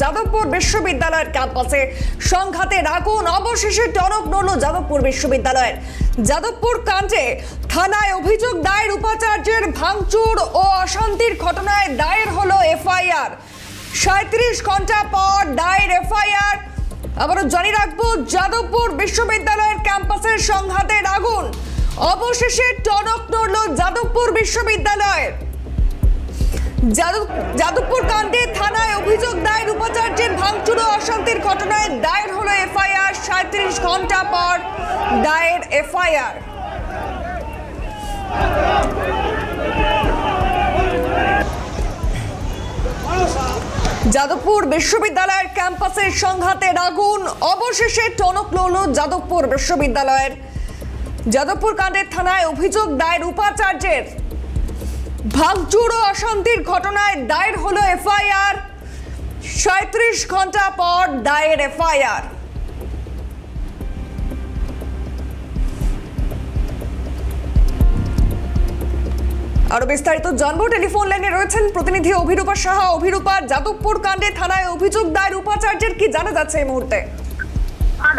যাদবপুর বিশ্ববিদ্যালয়ের ক্যাম্পাসে সংঘাতের আগুন, অবশেষে টনক নড়ল যাদবপুর বিশ্ববিদ্যালয়ের। যাদবপুর কাণ্ডে থানায় অভিযোগ দায়ের, উপাচার্যের ভাঙচুর ও অশান্তির ঘটনায় দায়ের হলো এফআইআর। 37 ঘন্টা পর দায়ের এফআইআর। আবারও জানিয়ে রাখবো, যাদবপুর বিশ্ববিদ্যালয়ের ক্যাম্পাসের সংঘাতের আগুন, অবশেষে টনক নড়ল যাদবপুর বিশ্ববিদ্যালয়ের। যাদবপুর কাণ্ডে থানায় অভিযোগ দায়ের, উপাচার্যের ভাঙচুর ও অশান্তির ঘটনায় দায়ের হলো এফআইআর। 37 ঘন্টা পর দায়ের এফআইআর। যাদবপুর বিশ্ববিদ্যালয়ের ক্যাম্পাসের সংঘাতের আগুন, অবশেষে টনক নড়ল যাদবপুর বিশ্ববিদ্যালয়ের। যাদবপুর কাণ্ডের থানায় অভিযোগ দায়ের, উপাচার্যের ভাঙচুর ও অশান্তির ঘটনায় দায়ের হলো এফআইআর। 37 ঘন্টা পর দায়ের এফআইআর। আরো বিস্তারিত জানবো, টেলিফোন লাইনে রয়েছেন প্রতিনিধি অভিরূপা সাহা। অভিরূপা, যাদবপুর কাণ্ডে থানায় অভিযোগ দায়ের, উপাচার্যের কি জানা যাচ্ছে এই মুহূর্তে?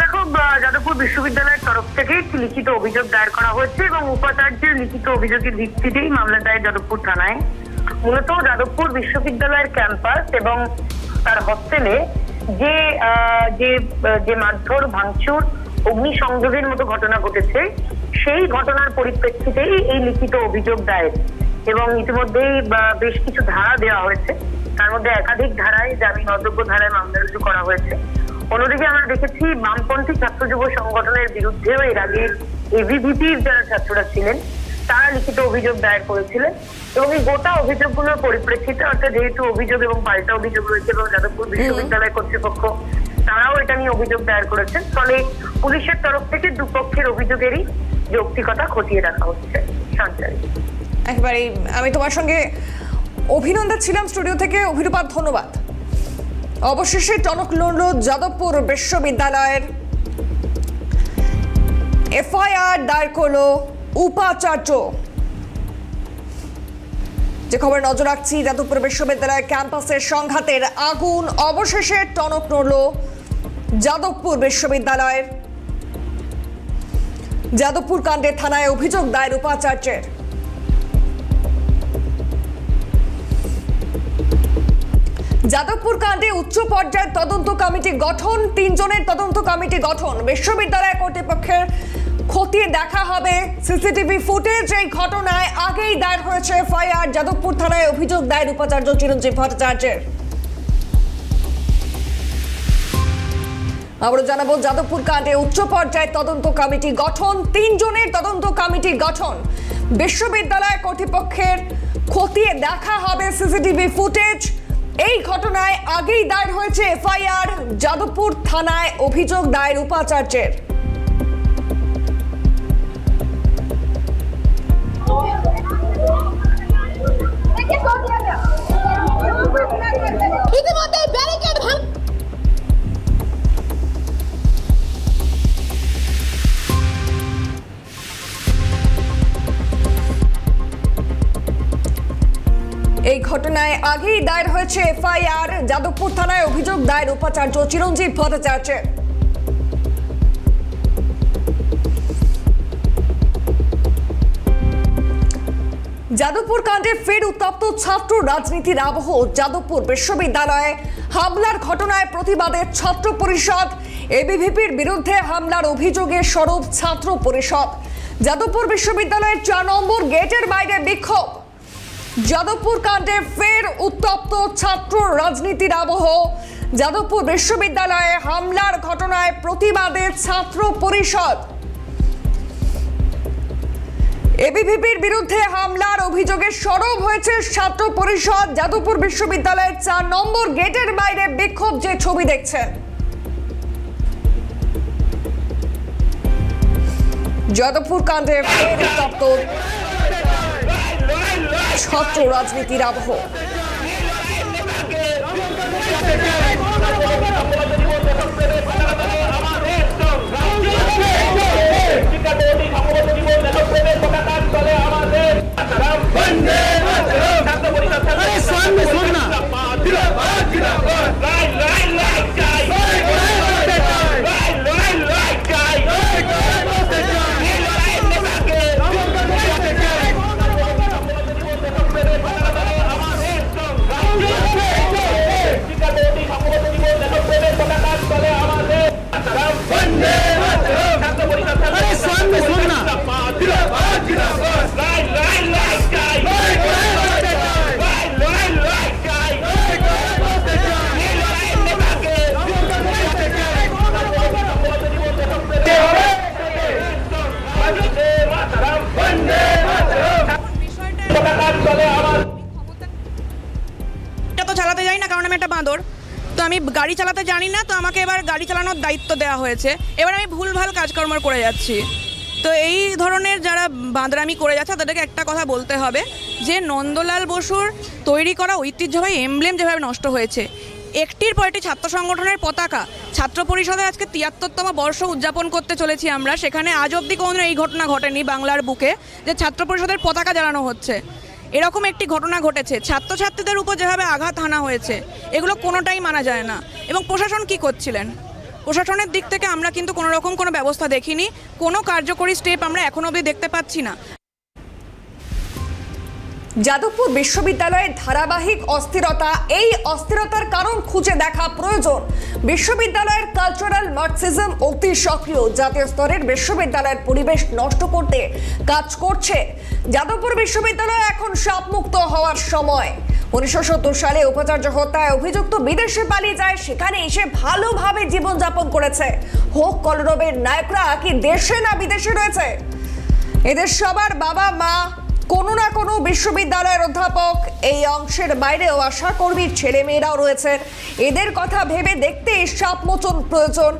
দেখো, যাদবপুর বিশ্ববিদ্যালয়ের তরফ থেকে একটি লিখিত অভিযোগ দায়ের করা হয়েছে এবং উপাচার্যের লিখিত অভিযোগের ভিত্তিতেই মামলা দায়ের যাদবপুর থানায়। মূলত যাদবপুর বিশ্ববিদ্যালয়ের ক্যাম্পাস এবং তার হস্টেলে যে যে মারধর, ভাঙচুর, অগ্নিসংযোগের মতো ঘটনা ঘটেছে, সেই ঘটনার পরিপ্রেক্ষিতেই এই লিখিত অভিযোগ দায়ের। এবং ইতিমধ্যেই বেশ কিছু ধারা দেওয়া হয়েছে, তার মধ্যে একাধিক ধারায় জামিন অযোগ্য ধারায় মামলা রুজু করা হয়েছে। অন্যদিকে আমরা দেখেছি বামপন্থী ছাত্র যুব সংগঠনের বিরুদ্ধেও এর আগে এবিভিপির যারা ছাত্ররা ছিলেন তারা লিখিত অভিযোগ দায়ের করেছিলেন। এবং এই গোটা অভিযোগগুলোর পরিপ্রেক্ষিতে, অর্থাৎ যেহেতু অভিযোগ এবং পাল্টা অভিযোগ রয়েছে এবং যাদবপুর বিশ্ববিদ্যালয় কর্তৃপক্ষ তারাও এটা নিয়ে অভিযোগ দায়ের করেছেন, ফলে পুলিশের তরফ থেকে দুপক্ষের অভিযোগেরই যৌক্তিকতা খতিয়ে দেখা হচ্ছে। সঞ্চারী, একেবারেই আমি তোমার সঙ্গে অভিনন্দন ছিলাম স্টুডিও থেকে। অভিরূপা, ধন্যবাদ। অবশেষে টনক নড়ল যাদবপুর বিশ্ববিদ্যালয়ের। এফআইআর দায়ের করলো উপাচার্য। যে খবর নজর রাখছি, যাদবপুর বিশ্ববিদ্যালয়ের ক্যাম্পাসের সংঘাতের আগুন, অবশেষে টনক নড়ল যাদবপুর বিশ্ববিদ্যালয়ের। যাদবপুর কাণ্ডে থানায় অভিযোগ দায়ের, উপাচার্যের। যাদবপুর কাণ্ডে উচ্চ পর্যায়ের তদন্ত কমিটি গঠন, 3 জনের তদন্ত কমিটি গঠন। বিশ্ববিদ্যালয় কর্তৃপক্ষের খতিয়ে দেখা হবে সিসিটিভি ফুটেজ। এই ঘটনায় আগেই দায়ের হয়েছে এফআইআর। যাদবপুর থানায় অভিযোগ দায়ের উপাচার্য চিরঞ্জীব ভট্টাচার্যের। আমরা জানাবো, যাদবপুর কাণ্ডে উচ্চ পর্যায়ের তদন্ত কমিটি গঠন, 3 জনের তদন্ত কমিটি গঠন। বিশ্ববিদ্যালয় কর্তৃপক্ষের খতিয়ে দেখা হবে সিসিটিভি ফুটেজ। এই ঘটনায় আগেই দায়ের হয়েছে এফআইআর। যাদবপুর থানায় অভিযোগ দায়ের উপাচার্যের। ইতিমধ্যে ব্যারিকেড এই ঘটনায় আগেই দায়ের হয়েছে এফআইআর। যাদবপুর থানায় অভিযোগ দায়ের উপাচার্য চিরঞ্জীব ভট্টাচার্যের। যাদবপুর কাণ্ডে ফের উত্তপ্ত ছাত্র রাজনীতির আবহ। যাদবপুর বিশ্ববিদ্যালয়ে হামলার ঘটনায় প্রতিবাদে ছাত্র পরিষদ। এবিভিপির বিরুদ্ধে হামলার অভিযোগে সরব ছাত্র পরিষদ। যাদবপুর বিশ্ববিদ্যালয়ের 4 নম্বর গেটের বাইরে বিক্ষোভ। যাদবপুর কাণ্ডে ফের উত্তপ্ত ছাত্র রাজনীতির আবহ। যাদবপুর বিশ্ববিদ্যালয়ে হামলার ঘটনায় প্রতিবাদে ছাত্র পরিষদ। এবিভিপির বিরুদ্ধে হামলার অভিযোগে সরব হয়েছে ছাত্র পরিষদ। যাদবপুর বিশ্ববিদ্যালয়ের 4 নম্বর গেটের বাইরে বিক্ষোভ, যে ছবি দেখছেন। যাদবপুর কাণ্ডে ফের উত্তপ্ত ছাত্র রাজনীতির আবহ। सामने सुनना তো আমি গাড়ি চালাতে জানি না, তো আমাকে এবার গাড়ি চালানোর দায়িত্ব দেওয়া হয়েছে। এবার আমি ভুলভাল কাজকর্ম করে যাচ্ছি। তো এই ধরনের যারা বাঁদরামি করে যাচ্ছে তাদেরকে একটা কথা বলতে হবে যে নন্দলাল বসুর তৈরি করা ঐতিহ্যবাহী এমব্লেম যেভাবে নষ্ট হয়েছে, একটির পর একটি ছাত্র সংগঠনের পতাকা, ছাত্র পরিষদের আজকে ৭৩তম বর্ষ উদযাপন করতে চলেছি আমরা, সেখানে আজ অবধি কোনোদিন এই ঘটনা ঘটেনি বাংলার বুকে যে ছাত্র পরিষদের পতাকা জ্বালানো হচ্ছে। এরকম একটি ঘটনা ঘটেছে, ছাত্রছাত্রীদের উপর যেভাবে আঘাত হানা হয়েছে, এগুলো কোনোটাই মানা যায় না। এবং প্রশাসন কি করছিলেন, প্রশাসনের দিক থেকে আমরা কিন্তু কোনো রকম কোনো ব্যবস্থা দেখিনি, কোনো কার্যকরী স্টেপ আমরা এখনো অবধি দেখতে পাচ্ছি না। যাদবপুর বিশ্ববিদ্যালয়ের ধারাবাহিক অস্থিরতা, এই অস্থিরতার কারণ খুঁজে দেখা প্রয়োজন। বিশ্ববিদ্যালয়ের কালচারাল মার্কসিজম অতি সক্রিয়, জাতীয় স্তরের বিশ্ববিদ্যালয়ের পরিবেশ নষ্ট করতে কাজ করছে। যাদবপুর বিশ্ববিদ্যালয় এখন সাপমুক্ত হওয়ার সময়। 1970 সালে উপাচার্য হত্যায় অভিযুক্ত বিদেশে পালিয়ে যায়, সেখানে এসে ভালোভাবে জীবনযাপন করেছে। হোক কলরবের নায়করা কি দেশে না বিদেশে রয়েছে? এদের সবার বাবা মা কোনো না কোনো বিশ্ববিদ্যালয়ের অধ্যাপক, এই অংশের বাইরেও আশাকর্মীর ছেলে মেয়েরাও রয়েছেন। এদের কথা ভেবে দেখতে সাপমোচন প্রয়োজন।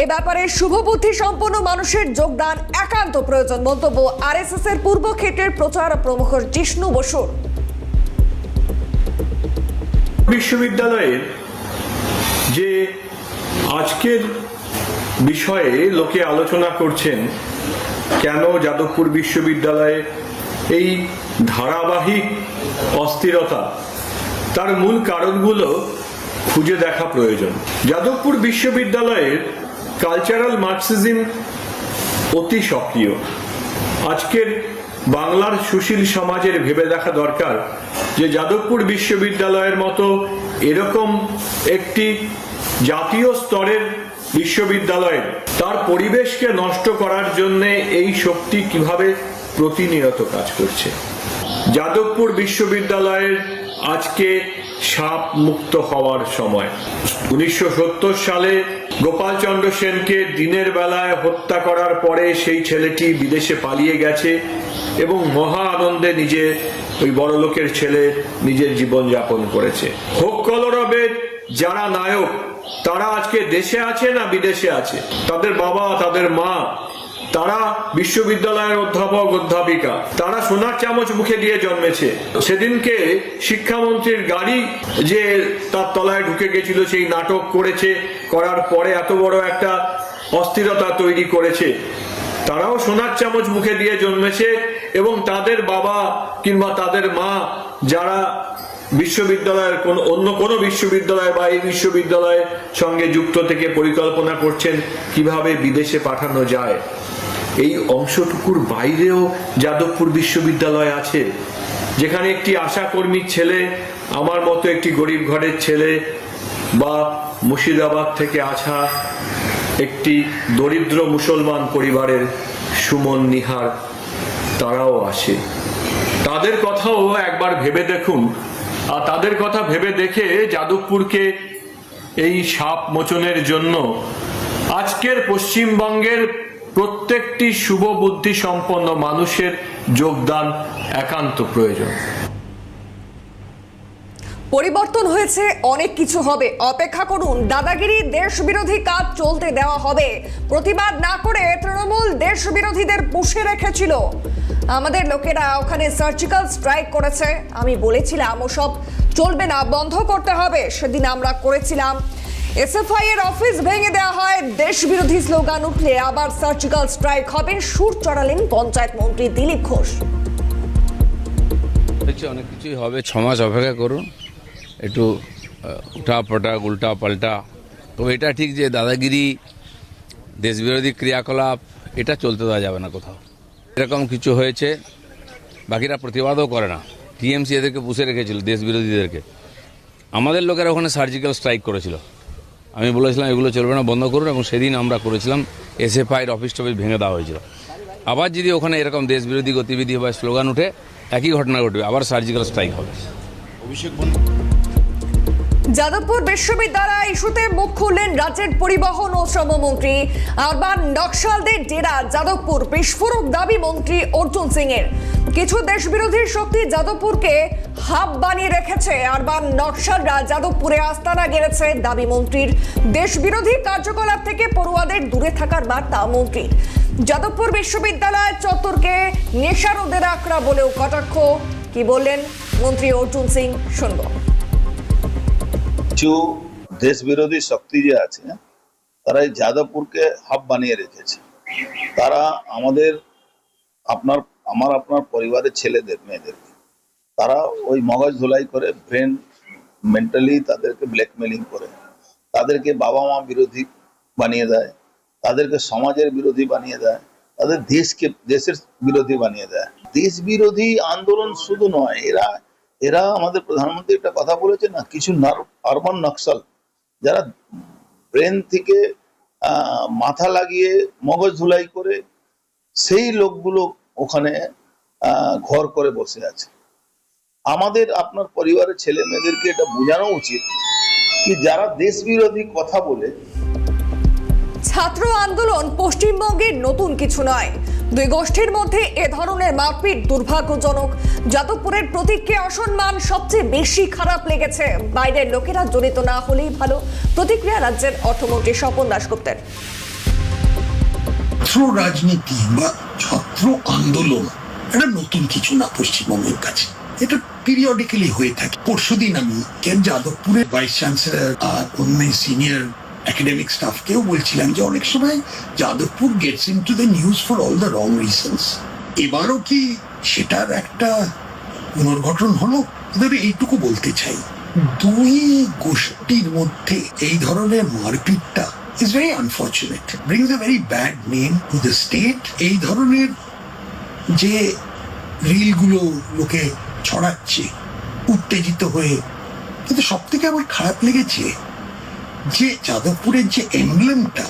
এ ব্যাপারে শুভবুদ্ধি সম্পন্ন মানুষের যোগদান একান্ত প্রয়োজন। মন্তব্য আরএসএস এর পূর্ব ক্ষেত্রের প্রচার প্রমুখ জিষ্ণু বসুর। বিশ্ববিদ্যালয়ের যে আজকের বিষয়ে লোকে আলোচনা করছেন, কেন যাদবপুর বিশ্ববিদ্যালয়ে এই ধারাবাহিক অস্থিরতা, তার মূল কারণগুলো খুঁজে দেখা প্রয়োজন। যাদবপুর বিশ্ববিদ্যালয়ের কালচারাল মার্কসিজম অতি সক্রিয়। আজকের বাংলার সুশীল সমাজের ভেবে দেখা দরকার যে যাদবপুর বিশ্ববিদ্যালয়ের মতো এরকম একটি জাতীয় স্তরের বিশ্ববিদ্যালয়ের তার পরিবেশকে নষ্ট করার জন্য এই শক্তি কিভাবে প্রতিনিয়ত কাজ করছে। যাদবপুর বিশ্ববিদ্যালয়ের আজকে সাপ মুক্ত হওয়ার সময়। 1970 সালে গোপালচন্দ্র সেনকে দিনের বেলায় হত্যা করার পরে সেই ছেলেটি বিদেশে পালিয়ে গেছে এবং মহা আনন্দে নিজে ওই বড়লোকের ছেলে নিজের জীবন যাপন করেছে। হোক কলরবের যারা নায়ক, তারা আজকে দেশে আছে না বিদেশে আছে? তাদের বাবা, তাদের মা, তারা বিশ্ববিদ্যালয়ের অধ্যাপক অধ্যাপিকা, তারা সোনার চামচ মুখে দিয়ে জন্মেছে। সেদিনকে শিক্ষামন্ত্রীর গাড়ি যে তার তলায় ঢুকে গেছিল, সেই নাটক করেছে, করার পরে এত বড় একটা অস্থিরতা তৈরি করেছে। তারাও সোনার চামচ মুখে দিয়ে জন্মেছে এবং তাদের বাবা কিংবা তাদের মা যারা বিশ্ববিদ্যালয়ের অন্য কোনো বিশ্ববিদ্যালয় বা এই বিশ্ববিদ্যালয়ের সঙ্গে যুক্ত থেকে পরিকল্পনা করছেন কিভাবে বিদেশে পাঠানো যায়। এই অংশটুকুর বাইরেও যাদবপুর বিশ্ববিদ্যালয় আছে, যেখানে একটি আশাকর্মীর ছেলে, আমার মতো একটি গরিব ঘরের ছেলে, বা মুর্শিদাবাদ থেকে আসা একটি দরিদ্র মুসলমান পরিবারের সুমন নিহার, তারাও আসে। তাদের কথাও একবার ভেবে দেখুন। আর তাদের কথা ভেবে দেখে যাদবপুরকে এই সাপ মোচনের জন্য আজকের পশ্চিমবঙ্গের প্রত্যেকটি শুভ বুদ্ধি সম্পন্ন মানুষের যোগদান একান্ত প্রয়োজন। পরিবর্তন হয়েছে, অনেক কিছু হবে, অপেক্ষা করুন। দাদাগিরি দেশ বিরোধী কাজ চলতে দেওয়া হবে। প্রতিবাদ না করে তৃণমূল দেশ বিরোধীদের পুষে রেখেছিল। আমাদের লোকেরা ওখানে সার্জিক্যাল স্ট্রাইক করেছে। আমি বলেছিলাম ওসব চলবে না, বন্ধ করতে হবে। সেদিন আমরা করেছিলাম। এসএফআই এর অফিস ভেঙে দেওয়া হয়, দেশ বিরোধী স্লোগান উঠলে আবার সার্জিক্যাল স্ট্রাইক হবে, সুর চড়ালেন পঞ্চায়েত মন্ত্রী দিলীপ ঘোষ। অনেক কিছুই হবে, 6 মাস অপেক্ষা করুন, একটু উঠাপটাক উল্টা পাল্টা। তবে এটা ঠিক যে দাদাগিরি, দেশবিরোধী ক্রিয়াকলাপ, এটা চলতে দেওয়া যাবে না কোথাও। এরকম কিছু হয়েছে, বাকিরা প্রতিবাদও করে না। টিএমসি এদেরকে পুষে রেখেছিল, দেশ বিরোধীদেরকে। আমাদের লোকেরা ওখানে সার্জিক্যাল স্ট্রাইক করেছিল। আমি বলেছিলাম এগুলো চলবে না, বন্ধ করুন, এবং সেদিন আমরা করেছিলাম। এসএফআইয়ের অফিস টফিস ভেঙে দেওয়া হয়েছিল। আবার যদি ওখানে এরকম দেশ বিরোধী গতিবিধি বা স্লোগান উঠে, একই ঘটনা ঘটবে, আবার সার্জিক্যাল স্ট্রাইক হবে। যাদবপুর বিশ্ববিদ্যালয় ইস্যুতে মুখ খুললেন রাজ্যের পরিবহন ও শ্রমমন্ত্রী। আরবান নকশালদের ডেরা যাদবপুর, বিস্ফোরক দাবি মন্ত্রী অর্জুন সিং এর। কিছু দেশবিরোধী শক্তি যাদবপুরকে হাব বানিয়ে রেখেছে। আরবান নকশালরা যাদবপুরে আস্তানা গেড়েছে দাবি মন্ত্রীর। দেশবিরোধী কার্যকলাপ থেকে পড়ুয়াদের দূরে থাকার বার্তা মন্ত্রীর। যাদবপুর বিশ্ববিদ্যালয় চত্বরকে নেশারোদের আখড়া বলেও কটাক্ষ। কি বললেন মন্ত্রী অর্জুন সিং, শুনবো। কিছু দেশ বিরোধী শক্তি যে আছে তারা এই যাদবপুরকে হাব বানিয়ে রেখেছে। তারা আপনার পরিবারের ছেলেদের মেয়েদেরকে তারা ওই মগজ ধোলাই করে, ব্রেন মেন্টালি তাদেরকে ব্ল্যাকমেলিং করে, তাদেরকে বাবা মা বিরোধী বানিয়ে দেয়, তাদেরকে সমাজের বিরোধী বানিয়ে দেয়, তাদের দেশের বিরোধী বানিয়ে দেয়। দেশ বিরোধী আন্দোলন শুধু নয়, এরা আমাদের প্রধানমন্ত্রী একটা কথা বলেছে না, কিছু আরবান নকশাল যারা ব্রেন থেকে মাথা লাগিয়ে মগজ ধুলাই করে, সেই লোকগুলো ওখানে ঘর করে বসে আছে। আপনার পরিবারের ছেলে মেয়েদেরকে এটা বোঝানো উচিত কি যারা দেশ বিরোধী কথা বলে। ছাত্র আন্দোলন পশ্চিমবঙ্গের নতুন কিছু নয়। দুই গোষ্ঠীর মধ্যে এ ধরনের মারপিট দুর্ভাগ্যজনক। যাদবপুরের প্রতীককে অসম্মান সবচেয়ে বেশি খারাপ লেগেছে। বাইরের লোকেরা জড়িত না হলেই ভালো। প্রতিক্রিয়া রাজ্যের অর্থমন্ত্রী স্বপন দাশগুপ্তের। ছাত্র রাজনীতি বা ছাত্র আন্দোলন এটা নতুন কিছু না পশ্চিমবঙ্গের কাছে। এটা পিরিয়ডিক্যালি হয়ে থাকে। পরশুদিন আমি যাদবপুরের ভাইস চ্যান্সেলর আর অন্য সিনিয়র academic staff কেউ বলছিলাম যে অনেক সময় Jadavpur gets into the news for all the wrong reasons. এবারও কি সেটার একটা পুনর্গঠন হলো? এইটুকু বলতে চাই, দুই গোষ্ঠীর মধ্যে এই ধরনের মারপিটটা is very unfortunate, brings a very bad name to the state. এই ধরনের যে রিলগুলো লোকে ছড়াচ্ছে উত্তেজিত হয়ে, কিন্তু সব থেকে আমার খারাপ লেগেছে যে যাদবপুরের যে এমব্লেমটা